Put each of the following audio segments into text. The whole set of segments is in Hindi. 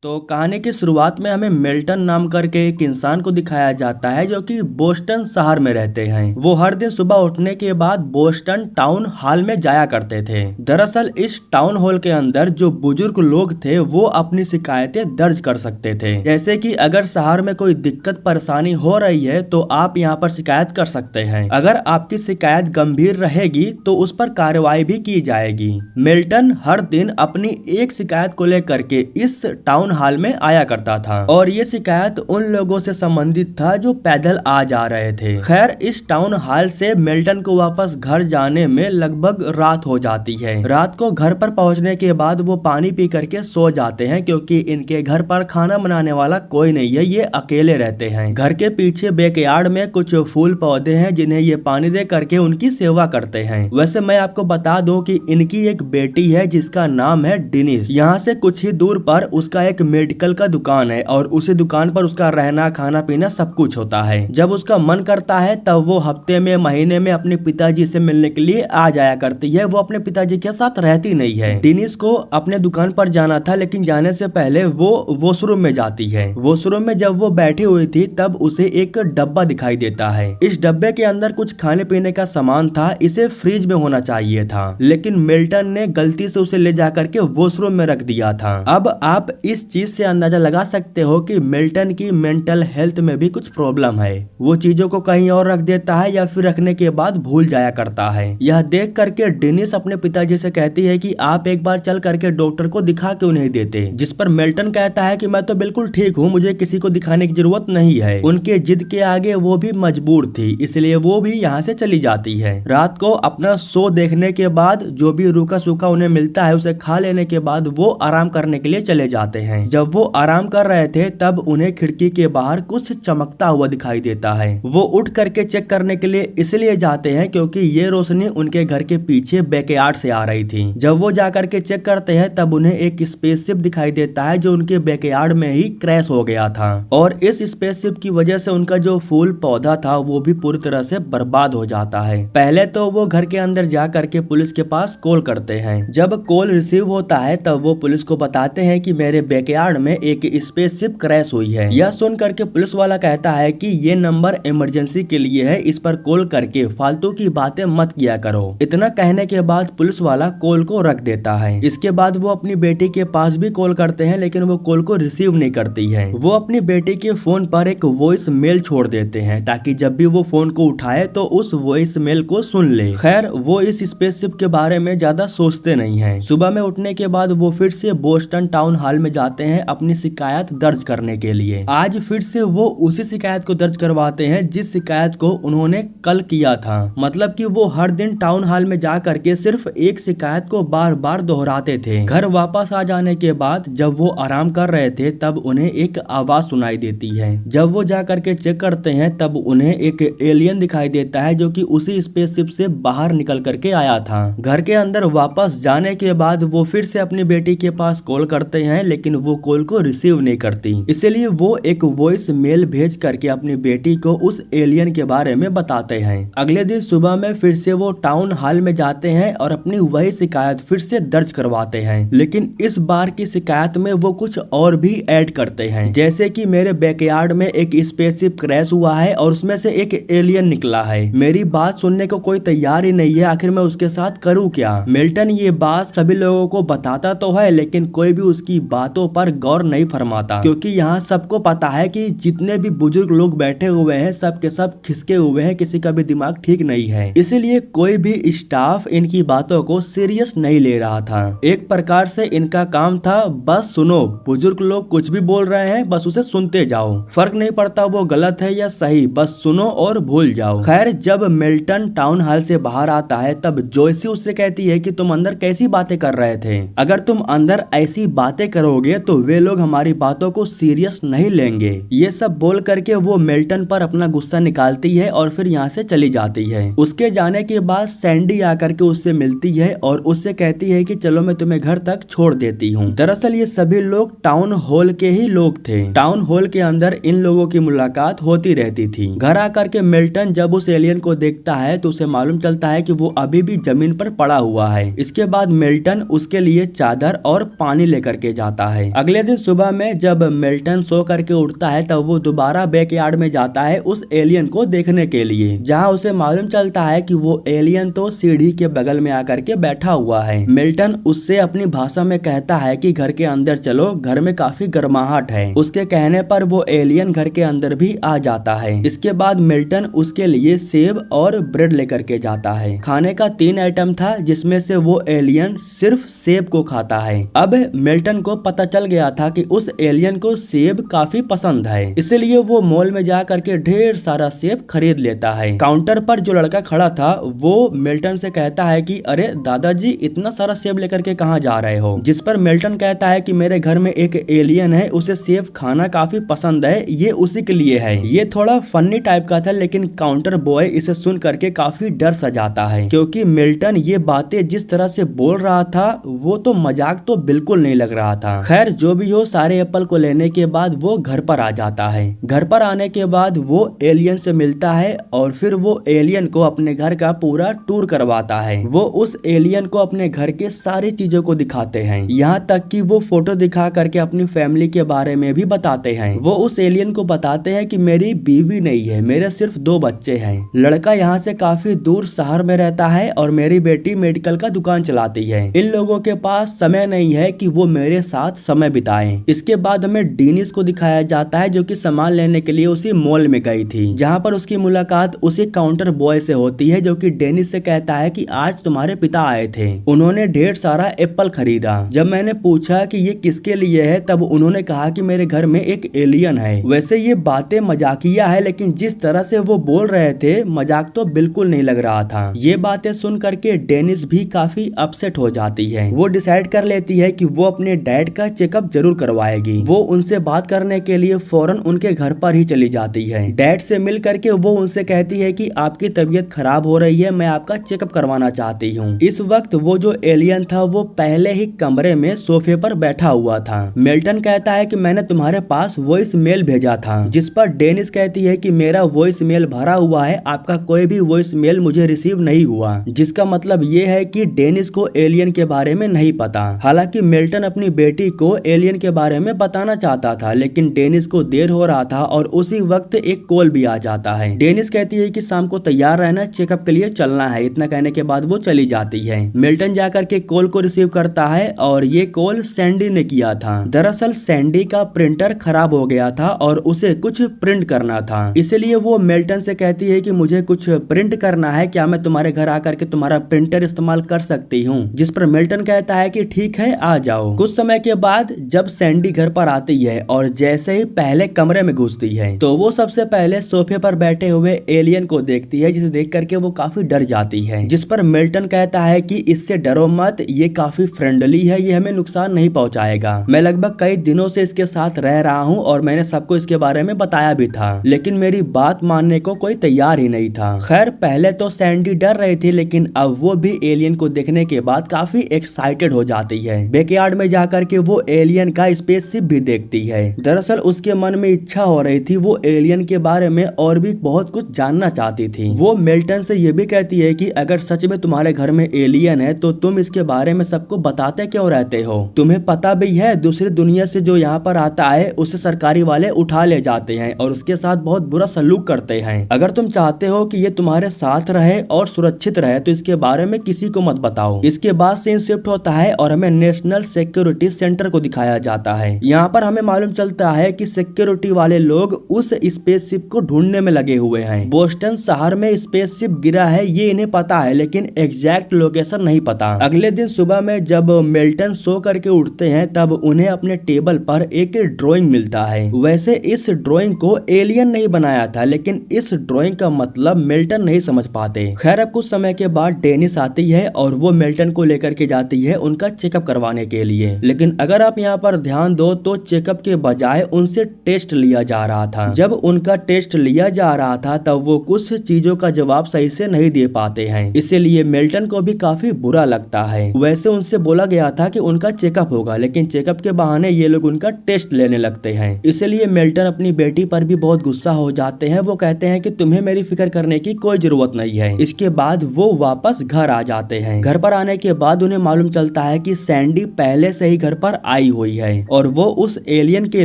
तो कहानी की शुरुआत में हमें मिल्टन नाम करके एक इंसान को दिखाया जाता है जो कि बोस्टन शहर में रहते हैं। वो हर दिन सुबह उठने के बाद बोस्टन टाउन हॉल में जाया करते थे। दरअसल इस टाउन हॉल के अंदर जो बुजुर्ग लोग थे वो अपनी शिकायतें दर्ज कर सकते थे। जैसे कि अगर शहर में कोई दिक्कत परेशानी हो रही है तो आप यहाँ पर शिकायत कर सकते हैं। अगर आपकी शिकायत गंभीर रहेगी तो उस पर कार्रवाई भी की जाएगी। मिल्टन हर दिन अपनी एक शिकायत को लेकर के इस टाउन हाल में आया करता था और ये शिकायत उन लोगों से संबंधित था जो पैदल आ जा रहे थे। खैर इस टाउन हॉल से मिल्टन को वापस घर जाने में लगभग रात हो जाती है। रात को घर पर पहुंचने के बाद वो पानी पी करके सो जाते हैं क्योंकि इनके घर पर खाना बनाने वाला कोई नहीं है, ये अकेले रहते हैं। घर के पीछे बैकयार्ड में कुछ फूल पौधे हैं जिन्हें ये पानी दे करके उनकी सेवा करते हैं। वैसे मैं आपको बता दूं कि इनकी एक बेटी है जिसका नाम है डेनिस। यहाँ से कुछ ही दूर पर उसका एक मेडिकल का दुकान है और उसी दुकान पर उसका रहना खाना पीना सब कुछ होता है। जब उसका मन करता है तब वो हफ्ते में महीने में अपने पिताजी से मिलने के लिए आ जाया करती है। वो अपने पिताजी के साथ रहती नहीं है। डेनिस को अपने दुकान पर जाना था लेकिन जाने से पहले वो वॉशरूम में जाती है। वॉशरूम में जब वो बैठी हुई थी तब उसे एक डब्बा दिखाई देता है। इस डब्बे के अंदर कुछ खाने पीने का सामान था, इसे फ्रिज में होना चाहिए था लेकिन मिल्टन ने गलती से उसे ले जाकर के वॉशरूम में रख दिया था। अब आप इस चीज से अंदाजा लगा सकते हो कि मिल्टन की मेंटल हेल्थ में भी कुछ प्रॉब्लम है। वो चीजों को कहीं और रख देता है या फिर रखने के बाद भूल जाया करता है। यह देख करके डेनिस अपने पिताजी से कहती है कि आप एक बार चल करके डॉक्टर को दिखा क्यों नहीं देते, जिस पर मिल्टन कहता है कि मैं तो बिल्कुल ठीक हूँ, मुझे किसी को दिखाने की जरूरत नहीं है। उनके जिद के आगे वो भी मजबूर थी, इसलिए वो भी यहाँ से चली जाती है। रात को अपना शो देखने के बाद जो भी रूखा सूखा उन्हें मिलता है उसे खा लेने के बाद वो आराम करने के लिए चले जाते हैं। जब वो आराम कर रहे थे तब उन्हें खिड़की के बाहर कुछ चमकता हुआ दिखाई देता है। वो उठ करके चेक करने के लिए इसलिए जाते हैं क्योंकि ये रोशनी उनके घर के पीछे बैकयार्ड से आ रही थी। जब वो जाकर के चेक करते हैं तब उन्हें एक स्पेसशिप दिखाई देता है जो उनके बैकयार्ड में ही क्रैश हो गया था और इस स्पेसशिप की वजह से उनका जो फूल पौधा था वो भी पूरी तरह से बर्बाद हो जाता है। पहले तो वो घर के अंदर जा करके पुलिस के पास कॉल करते हैं। जब कॉल रिसीव होता है तब वो पुलिस को बताते हैं कि मेरे बैकयार्ड में एक स्पेसशिप क्रैश हुई है। यह सुन करके पुलिस वाला कहता है कि ये नंबर इमरजेंसी के लिए है, इस पर कॉल करके फालतू की बातें मत किया करो। इतना कहने के बाद पुलिस वाला कॉल को रख देता है। इसके बाद वो अपनी बेटी के पास भी कॉल करते हैं लेकिन वो कॉल को रिसीव नहीं करती है। वो अपनी बेटी के फोन पर एक वॉइस मेल छोड़ देते हैं ताकि जब भी वो फोन को उठाए तो उस वॉइस मेल को सुन ले। खैर वो इस स्पेसशिप के बारे में ज्यादा सोचते नहीं है। सुबह में उठने के बाद वो फिर से बोस्टन टाउन हॉल में जाते हैं अपनी शिकायत दर्ज करने के लिए। आज फिर से वो उसी शिकायत को दर्ज करवाते हैं जिस शिकायत को उन्होंने कल किया था। मतलब कि वो हर दिन टाउन हॉल में जा करके सिर्फ एक शिकायत को बार बार दोहराते थे। घर वापस आ जाने के बाद जब वो आराम कर रहे थे तब उन्हें एक आवाज सुनाई देती है। जब वो जा करके चेक करते हैं तब उन्हें एक एलियन दिखाई देता है जो कि उसी स्पेसशिप से बाहर निकल करके आया था। घर के अंदर वापस जाने के बाद वो फिर से अपनी बेटी के पास कॉल करते हैं लेकिन वो कॉल को रिसीव नहीं करती, इसलिए वो एक वॉइस मेल भेज करके अपनी बेटी को उस एलियन के बारे में बताते हैं। अगले दिन सुबह में फिर से वो टाउन हॉल में जाते हैं और अपनी वही शिकायत फिर से दर्ज करवाते हैं लेकिन इस बार की शिकायत में वो कुछ और भी ऐड करते हैं, जैसे कि मेरे बैकयार्ड में एक स्पेसशिप क्रैश हुआ है और उसमें से एक एलियन निकला है। मेरी बात सुनने को कोई तैयार ही नहीं है, आखिर मैं उसके साथ करूँ क्या। मिल्टन ये बात सभी लोगों को बताता तो है लेकिन कोई भी उसकी बातों पर गौर नहीं फरमाता क्योंकि यहाँ सबको पता है कि जितने भी बुजुर्ग लोग बैठे हुए हैं सब के सब खिसके हुए हैं, किसी का भी दिमाग ठीक नहीं है, इसीलिए कोई भी स्टाफ इनकी बातों को सीरियस नहीं ले रहा था। एक प्रकार से इनका काम था बस सुनो, बुजुर्ग लोग कुछ भी बोल रहे हैं बस उसे सुनते जाओ, फर्क नहीं पड़ता वो गलत है या सही, बस सुनो और भूल जाओ। खैर जब मिल्टन टाउन हॉल से बाहर आता है तब जोयसी उससे कहती है कि तुम अंदर कैसी बातें कर रहे थे, अगर तुम अंदर ऐसी बातें करोगे तो वे लोग हमारी बातों को सीरियस नहीं लेंगे। ये सब बोल करके वो मिल्टन पर अपना गुस्सा निकालती है और फिर यहाँ से चली जाती है। उसके जाने के बाद सैंडी आकर के उससे मिलती है और उससे कहती है कि चलो मैं तुम्हें घर तक छोड़ देती हूँ। दरअसल ये सभी लोग टाउन हॉल के ही लोग थे। टाउन हॉल के अंदर इन लोगों की मुलाकात होती रहती थी। घर आकर के मिल्टन जब उस एलियन को देखता है तो उसे मालूम चलता है कि वो अभी भी जमीन पर पड़ा हुआ है। इसके बाद मिल्टन उसके लिए चादर और पानी लेकर के जाता है। अगले दिन सुबह में जब मिल्टन सो करके उठता है तब वो दोबारा बैकयार्ड में जाता है उस एलियन को देखने के लिए, जहाँ उसे मालूम चलता है कि वो एलियन तो सीढ़ी के बगल में आकर के बैठा हुआ है। मिल्टन उससे अपनी भाषा में कहता है कि घर के अंदर चलो, घर में काफी गर्माहट है। उसके कहने पर वो एलियन घर के अंदर भी आ जाता है। इसके बाद मिल्टन उसके लिए सेब और ब्रेड लेकर के जाता है। खाने का 3 आइटम था जिसमें से वो एलियन सिर्फ सेब को खाता है। अब मिल्टन को पता चल गया था कि उस एलियन को सेब काफी पसंद है, इसलिए वो मॉल में जा करके ढेर सारा सेब खरीद लेता है। काउंटर पर जो लड़का खड़ा था वो मिल्टन से कहता है कि अरे दादाजी, इतना सारा सेब लेकर के कहाँ जा रहे हो? जिस पर मिल्टन कहता है कि मेरे घर में एक एलियन है, उसे सेब खाना काफी पसंद है, ये उसी के लिए है। ये थोड़ा फनी टाइप का था, लेकिन काउंटर बॉय इसे सुन करके काफी डर सा जाता है, क्योंकि मिल्टन ये बातें जिस तरह से बोल रहा था वो तो मजाक तो बिल्कुल नहीं लग रहा था। खैर जो भी हो, सारे एप्पल को लेने के बाद वो घर पर आ जाता है। घर पर आने के बाद वो एलियन से मिलता है और फिर वो एलियन को अपने घर का पूरा टूर करवाता है। वो उस एलियन को अपने घर के सारी चीजों को दिखाते हैं, यहाँ तक कि वो फोटो दिखा करके अपनी फैमिली के बारे में भी बताते हैं। वो उस एलियन को बताते हैं कि मेरी बीवी नहीं है, मेरे सिर्फ 2 बच्चे हैं। लड़का यहाँ से काफी दूर शहर में रहता है और मेरी बेटी मेडिकल का दुकान चलाती है। इन लोगों के पास समय नहीं है कि वो मेरे साथ समय बिताएं। इसके बाद हमें डेनिस को दिखाया जाता है जो कि सामान लेने के लिए उसी मॉल में गई थी, जहाँ पर उसकी मुलाकात उसी काउंटर बॉय से होती है जो कि डेनिस से कहता है कि आज तुम्हारे पिता आए थे, उन्होंने ढेर सारा एप्पल खरीदा। जब मैंने पूछा कि ये किसके लिए है तब उन्होंने कहा कि मेरे घर में एक एलियन है। वैसे ये बातें मजाकिया है, लेकिन जिस तरह से वो बोल रहे थे मजाक तो बिल्कुल नहीं लग रहा था। ये बातें सुन करके डेनिस भी काफी अपसेट हो जाती है। वो डिसाइड कर लेती है कि वो अपने डैड का चेकअप जरूर करवाएगी। वो उनसे बात करने के लिए फौरन उनके घर पर ही चली जाती है। डैड से मिल करके वो उनसे कहती है कि आपकी तबीयत खराब हो रही है, मैं आपका चेकअप करवाना चाहती हूँ। इस वक्त वो जो एलियन था वो पहले ही कमरे में सोफे पर बैठा हुआ था। मिल्टन कहता है कि मैंने तुम्हारे पास वॉइस मेल भेजा था, जिस पर डेनिस कहती है कि मेरा वॉइस मेल भरा हुआ है, आपका कोई भी वॉइस मेल मुझे रिसीव नहीं हुआ। जिसका मतलब ये है कि डेनिस को एलियन के बारे में नहीं पता। हालांकि मिल्टन अपनी बेटी को एलियन के बारे में बताना चाहता था, लेकिन डेनिस को देर हो रहा था और उसी वक्त एक कॉल भी आ जाता है। डेनिस कहती है कि शाम को तैयार रहना, चेकअप के लिए चलना है। इतना कहने के बाद वो चली जाती है। मिल्टन जाकर के कॉल को रिसीव करता है और ये कॉल सैंडी ने किया था। दरअसल सैंडी का प्रिंटर खराब हो गया था और उसे कुछ प्रिंट करना था, इसलिए वो मिल्टन से कहती है कि मुझे कुछ प्रिंट करना है, क्या मैं तुम्हारे घर आकर के तुम्हारा प्रिंटर इस्तेमाल कर सकती हूँ? जिस पर मिल्टन कहता है कि ठीक है, आ जाओ। कुछ समय के बाद जब सैंडी घर पर आती है और जैसे ही पहले कमरे में घुसती है तो वो सबसे पहले सोफे पर बैठे हुए एलियन को देखती है, जिसे देख करके वो काफी डर जाती है। जिस पर मिल्टन कहता है कि इससे डरो मत, ये काफी फ्रेंडली है, ये हमें नुकसान नहीं पहुंचाएगा। मैं लगभग कई दिनों से इसके साथ रह रहा हूँ और मैंने सबको इसके बारे में बताया भी था, लेकिन मेरी बात मानने को कोई तैयार ही नहीं था। खैर पहले तो सैंडी डर रही थी, लेकिन अब वो भी एलियन को देखने के बाद काफी एक्साइटेड हो जाती है। बैकयार्ड में जाकर के वो एलियन का स्पेसशिप भी देखती है। दरअसल उसके मन में इच्छा हो रही थी, वो एलियन के बारे में और भी बहुत कुछ जानना चाहती थी। वो मिल्टन से ये भी कहती है कि अगर सच में तुम्हारे घर में एलियन है तो तुम इसके बारे में सबको बताते क्यों रहते हो? तुम्हें पता भी है दूसरी दुनिया से जो यहाँ पर आता है उसे सरकारी वाले उठा ले जाते हैं और उसके साथ बहुत बुरा सलूक करते हैं। अगर तुम चाहते हो कि ये तुम्हारे साथ रहे और सुरक्षित रहे तो इसके बारे में किसी को मत बताओ। इसके बाद सीन शिफ्ट होता है और हमें नेशनल सिक्योरिटी सेंटर को दिखाया जाता है। यहाँ पर हमें मालूम चलता है कि सिक्योरिटी वाले लोग उस स्पेसशिप को ढूंढने में लगे हुए हैं। बोस्टन शहर में स्पेसशिप गिरा है ये इन्हें पता है, लेकिन एग्जैक्ट लोकेशन नहीं पता। अगले दिन सुबह में जब मिल्टन सो करके उठते हैं तब उन्हें अपने टेबल पर एक ड्राइंग मिलता है। वैसे इस ड्राइंग को एलियन नहीं बनाया था, लेकिन इस ड्राइंग का मतलब मिल्टन नहीं समझ पाते। खैर अब कुछ समय के बाद डेनिस आती है और वो मिल्टन को लेकर के जाती है उनका चेकअप करवाने के लिए। लेकिन अगर आप यहाँ पर ध्यान दो तो चेकअप के बजाय उनसे टेस्ट लिया जा रहा था। जब उनका टेस्ट लिया जा रहा था तब वो कुछ चीजों का जवाब सही से नहीं दे पाते हैं, इसीलिए मिल्टन को भी काफी बुरा लगता है। वैसे उनसे बोला गया था कि उनका चेकअप होगा, लेकिन चेकअप के बहाने ये लोग उनका टेस्ट लेने लगते हैं। इसलिए मिल्टन अपनी बेटी पर भी बहुत गुस्सा हो जाते हैं। वो कहते हैं कि तुम्हें मेरी फिक्र करने की कोई जरूरत नहीं है। इसके बाद वो वापस घर आ जाते हैं। घर पर आने के बाद उन्हें मालूम चलता है कि सैंडी पहले से ही घर पर आई आई हुई है और वो उस एलियन के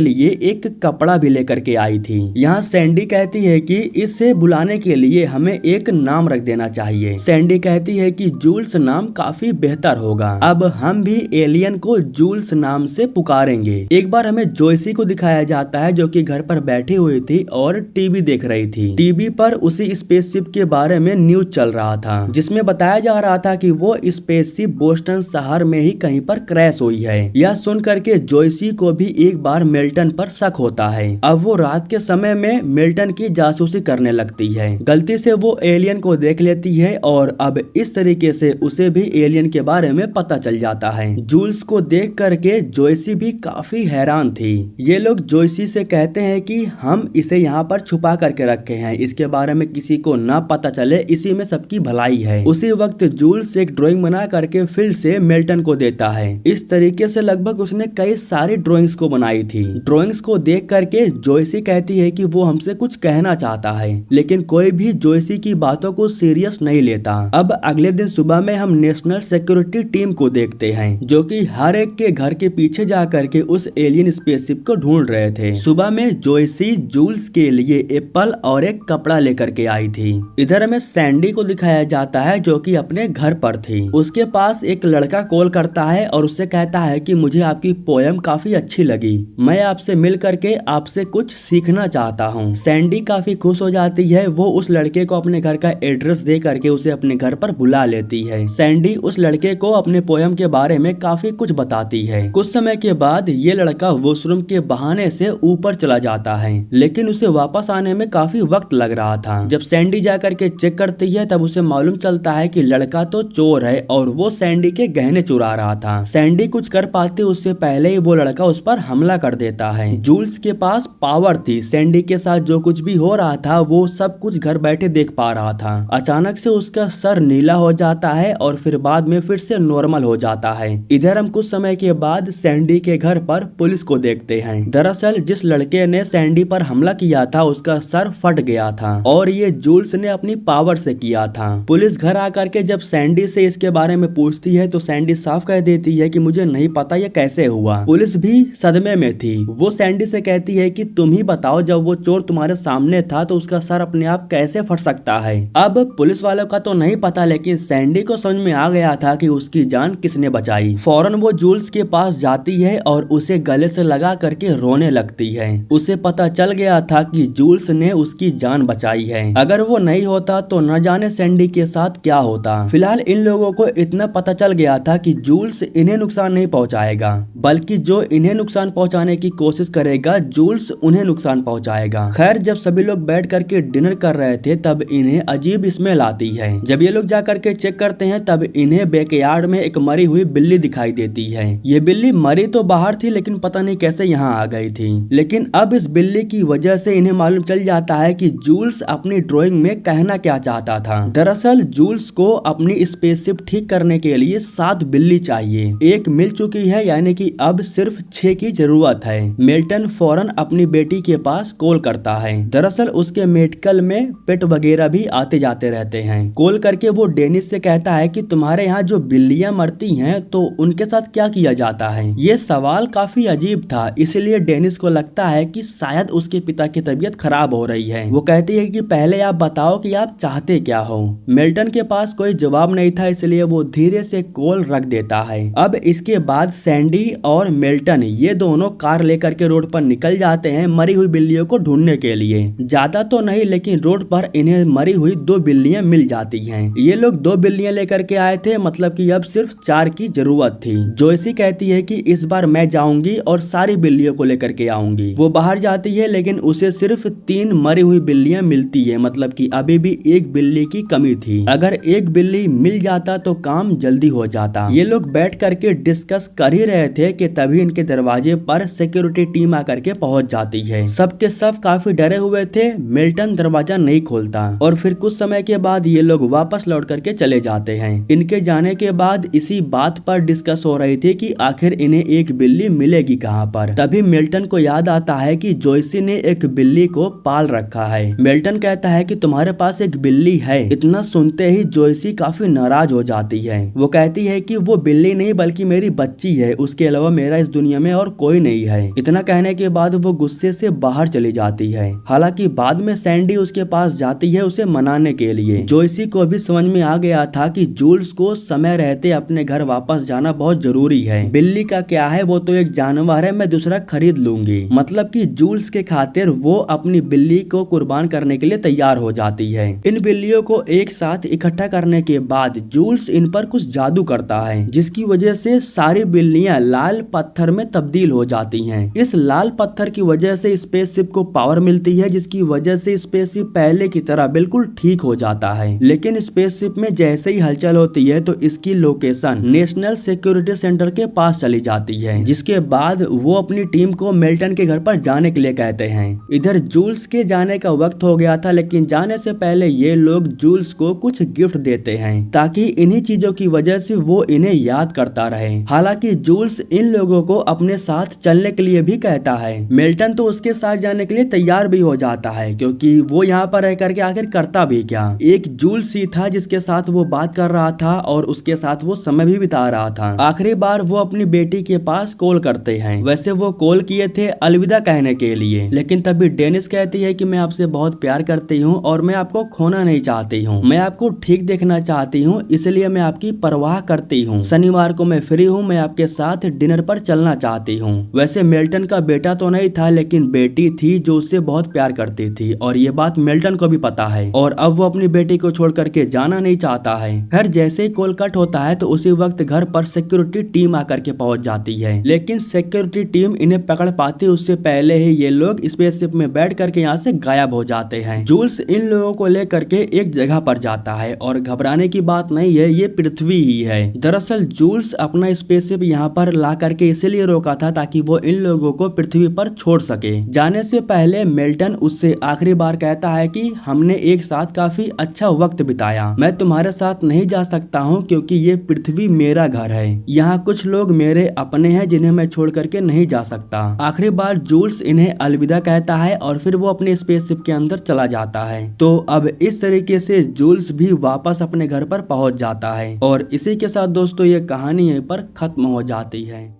लिए एक कपड़ा भी लेकर के आई थी। यहाँ सैंडी कहती है कि इसे बुलाने के लिए हमें एक नाम रख देना चाहिए। सैंडी कहती है कि जूल्स नाम काफी बेहतर होगा, अब हम भी एलियन को जूल्स नाम से पुकारेंगे। एक बार हमें जोयसी को दिखाया जाता है जो कि घर पर बैठी हुई थी और टीवी देख रही थी। टीवी पर उसी स्पेसशिप के बारे में न्यूज चल रहा था जिसमें बताया जा रहा था कि वो स्पेसशिप बोस्टन शहर में ही कहीं पर क्रैश हुई है। यह सुन करके जोयसी को भी एक बार मिल्टन पर शक होता है। अब वो रात के समय में मिल्टन की जासूसी करने लगती है। गलती से वो एलियन को देख लेती है और अब इस तरीके से उसे भी एलियन के बारे में पता चल जाता है। जूल्स को देख करके जोयसी भी काफी हैरान थी। ये लोग जोयसी से कहते हैं कि हम इसे यहाँ पर छुपा करके रखे हैं, इसके बारे में किसी को ना पता चले, इसी में सबकी भलाई है। उसी वक्त जूल्स एक ड्राइंग बना करके फिर से मिल्टन को देता है। इस तरीके से लगभग उसने कई सारी ड्राइंग्स को बनाई थी। ड्राइंग्स को देख करके जोयसी कहती है कि वो हमसे कुछ कहना चाहता है, लेकिन कोई भी जोयसी की बातों को सीरियस नहीं लेता। अब अगले दिन सुबह में हम नेशनल सिक्योरिटी टीम को देखते हैं जो कि हर एक के घर के पीछे जा करके उस एलियन स्पेसशिप को ढूंढ रहे थे। सुबह में जोयसी जूल्स के लिए एप्पल और एक कपड़ा लेकर के आई थी। इधर हमें सैंडी को दिखाया जाता है जो कि अपने घर पर थी। उसके पास एक लड़का कॉल करता है और उससे कहता है कि मुझे आपकी पोयम काफी अच्छी लगी, मैं आपसे मिल करके आपसे कुछ सीखना चाहता हूँ। सैंडी काफी खुश हो जाती है। वो उस लड़के को अपने घर का एड्रेस दे करके उसे अपने घर पर बुला लेती है। सैंडी उस लड़के को अपने पोयम के बारे में काफी कुछ बताती है। कुछ समय के बाद ये लड़का वॉशरूम के बहाने से ऊपर चला जाता है, लेकिन उसे वापस आने में काफी वक्त लग रहा था। जब सैंडी जाकर के चेक करती है तब उसे मालूम चलता है कि लड़का तो चोर है और वो सैंडी के गहने चुरा रहा था। सैंडी कुछ कर पाती उससे पहले ही वो लड़का उस पर हमला कर देता है। जूल्स के पास पावर थी, सैंडी के साथ जो कुछ भी हो रहा था वो सब कुछ घर बैठे देख पा रहा था। अचानक से उसका सर नीला हो जाता है और फिर बाद में फिर से नॉर्मल हो जाता है। इधर हम कुछ समय के बाद सैंडी के घर पर पुलिस को देखते हैं। दरअसल जिस लड़के ने सैंडी पर हमला किया था उसका सर फट गया था और ये जूल्स ने अपनी पावर से किया था। पुलिस घर आकर के जब सैंडी से इसके बारे में पूछती है तो सैंडी साफ कह देती है कि मुझे नहीं पता ये कैसे हुआ। पुलिस भी सदमे में थी। वो सैंडी से कहती है कि तुम ही बताओ, जब वो चोर तुम्हारे सामने था तो उसका सर अपने आप कैसे फट सकता है। अब पुलिस वालों का तो नहीं पता, लेकिन सैंडी को समझ में आ गया था कि उसकी जान किसने बचाई। फौरन वो जूल्स के पास जाती है और उसे गले से लगा करके रोने लगती है। उसे पता चल गया था कि जूल्स ने उसकी जान बचाई है। अगर वो नहीं होता तो न जाने सैंडी के साथ क्या होता। फिलहाल इन लोगों को इतना पता चल गया था कि जूल्स इन्हें नुकसान नहीं पहुंचाएगा, बल्कि जो इन्हें नुकसान पहुंचाने की कोशिश करेगा जूल्स उन्हें नुकसान पहुंचाएगा। खैर, जब सभी लोग बैठ करके डिनर कर रहे थे तब इन्हें अजीब स्मेल आती है। जब ये लोग जा करके चेक करते हैं तब इन्हें बैकयार्ड में एक मरी हुई बिल्ली दिखाई देती है। ये बिल्ली मरी तो बाहर थी लेकिन पता नहीं कैसे यहाँ आ गई थी। लेकिन अब इस बिल्ली की वजह से इन्हें मालूम चल जाता है कि जूल्स अपनी ड्राइंग में कहना क्या चाहता था। दरअसल जूल्स को अपनी स्पेसशिप ठीक करने के लिए 7 बिल्ली चाहिए। एक मिल चुकी है, यानी कि अब सिर्फ 6 की जरूरत है। मिल्टन फौरन अपनी बेटी के पास कॉल करता है। दरअसल उसके मेडिकल में पेट वगैरह भी आते जाते रहते हैं। कॉल करके वो डेनिस से कहता है कि तुम्हारे यहाँ जो बिल्लियां मरती हैं तो उनके साथ क्या किया जाता है। ये सवाल काफी अजीब था, इसलिए डेनिस को लगता है कि शायद उसके पिता की तबीयत खराब हो रही है। वो कहती है कि पहले आप बताओ कि आप चाहते क्या हो। मिल्टन के पास कोई जवाब नहीं था, इसलिए वो धीरे से कॉल रख देता है। अब इसके बाद सैंडी और मिल्टन ये दोनों कार लेकर के रोड पर निकल जाते हैं मरी हुई बिल्लियों को ढूंढने के लिए। ज्यादा तो नहीं, लेकिन रोड पर इन्हें मरी हुई 2 बिल्लियां मिल जाती हैं। ये लोग 2 बिल्लियां लेकर के आए थे, मतलब कि अब सिर्फ 4 की जरूरत थी। जोयसी कहती है कि इस बार मैं जाऊंगी और सारी बिल्लियों को लेकर के आऊंगी। वो बाहर जाती है लेकिन उसे सिर्फ 3 मरी हुई बिल्लियां मिलती है, मतलब कि अभी भी एक बिल्ली की कमी थी। अगर एक बिल्ली मिल जाता तो काम जल्दी हो जाता। ये लोग बैठ करके डिस्कस कर ही रहे थे कि तभी इनके दरवाजे पर सिक्योरिटी टीम आकर के पहुंच जाती है। सबके सब काफी डरे हुए थे। मिल्टन दरवाजा नहीं खोलता और फिर कुछ समय के बाद ये लोग वापस लौट करके चले जाते हैं। इनके जाने के बाद इसी बात पर डिस्कस हो रही थी कि आखिर इन्हें एक बिल्ली मिलेगी कहां पर। तभी मिल्टन को याद आता है कि जोयसी ने एक बिल्ली को पाल रखा है। मिल्टन कहता है कि तुम्हारे पास एक बिल्ली है। इतना सुनते ही जोयसी काफी नाराज हो जाती है। वो कहती है कि वो बिल्ली नहीं बल्कि मेरी बच्ची है, उसके के अलावा मेरा इस दुनिया में और कोई नहीं है। इतना कहने के बाद वो गुस्से से बाहर चली जाती है। हालांकि बाद में सैंडी उसके पास जाती है उसे मनाने के लिए। जोयसी को भी समझ में आ गया था कि जूल्स को समय रहते अपने घर वापस जाना बहुत जरूरी है। बिल्ली का क्या है, वो तो एक जानवर है, मैं दूसरा खरीद लूंगी। मतलब कि जूल्स के खातिर वो अपनी बिल्ली को कुर्बान करने के लिए तैयार हो जाती है। इन बिल्लियों को एक साथ इकट्ठा करने के बाद जूल्स इन पर कुछ जादू करता है, जिसकी वजह से सारी बिल्लियां लाल पत्थर में तब्दील हो जाती हैं। इस लाल पत्थर की वजह से स्पेसशिप को पावर मिलती है, जिसकी वजह से स्पेसशिप पहले की तरह बिल्कुल ठीक हो जाता है। लेकिन स्पेसशिप में जैसे ही हलचल होती है तो इसकी लोकेशन नेशनल सिक्योरिटी सेंटर के पास चली जाती है, जिसके बाद वो अपनी टीम को मिल्टन के घर पर जाने के लिए कहते हैं। इधर जूल्स के जाने का वक्त हो गया था, लेकिन जाने से पहले ये लोग जूल्स को कुछ गिफ्ट देते हैं ताकि इन्हीं चीजों की वजह से वो इन्हें याद करता रहे। हालांकि जूल्स इन लोगों को अपने साथ चलने के लिए भी कहता है। मिल्टन तो उसके साथ जाने के लिए तैयार भी हो जाता है, क्योंकि वो यहाँ पर रह करके आखिर करता भी क्या। एक जूल्स ही था जिसके साथ वो बात कर रहा था और उसके साथ वो समय भी बिता रहा था। आखिरी बार वो अपनी बेटी के पास कॉल करते हैं। वैसे वो कॉल किए थे अलविदा कहने के लिए, लेकिन तभी डेनिस कहती है कि मैं आपसे बहुत प्यार करती हूँ और मैं आपको खोना नहीं चाहती हूँ। मैं आपको ठीक देखना चाहती हूँ, इसलिए मैं आपकी परवाह करती हूँ। शनिवार को मैं फ्री हूँ, मैं आपके साथ डिनर पर चलना चाहती हूँ। वैसे मिल्टन का बेटा तो नहीं था, लेकिन बेटी थी जो उससे बहुत प्यार करती थी और ये बात मिल्टन को भी पता है और अब वो अपनी बेटी को छोड़ करके जाना नहीं चाहता है। खैर जैसे ही कॉल कट होता है तो उसी वक्त घर पर सिक्योरिटी टीम आकर के पहुंच जाती है, लेकिन सिक्योरिटी टीम इन्हें पकड़ पाती उससे पहले ही ये लोग स्पेसशिप में बैठ करके यहाँ से गायब हो जाते हैं। जूल्स इन लोगों को लेकर के एक जगह पर जाता है और घबराने की बात नहीं है, ये पृथ्वी ही है। दरअसल जूल्स अपना स्पेसशिप यहाँ पर ला करके इसलिए रोका था ताकि वो इन लोगों को पृथ्वी पर छोड़ सके। जाने से पहले मिल्टन उससे आखिरी बार कहता है कि हमने एक साथ काफी अच्छा वक्त बिताया, मैं तुम्हारे साथ नहीं जा सकता हूँ क्योंकि ये पृथ्वी मेरा घर है। यहाँ कुछ लोग मेरे अपने हैं जिन्हें मैं छोड़ करके नहीं जा सकता। आखिरी बार जूल्स इन्हें अलविदा कहता है और फिर वो अपने स्पेसशिप के अंदर चला जाता है। तो अब इस तरीके से जूल्स भी वापस अपने घर पर पहुंच जाता है और इसी के साथ दोस्तों ये कहानी यहीं पर खत्म हो जाती है।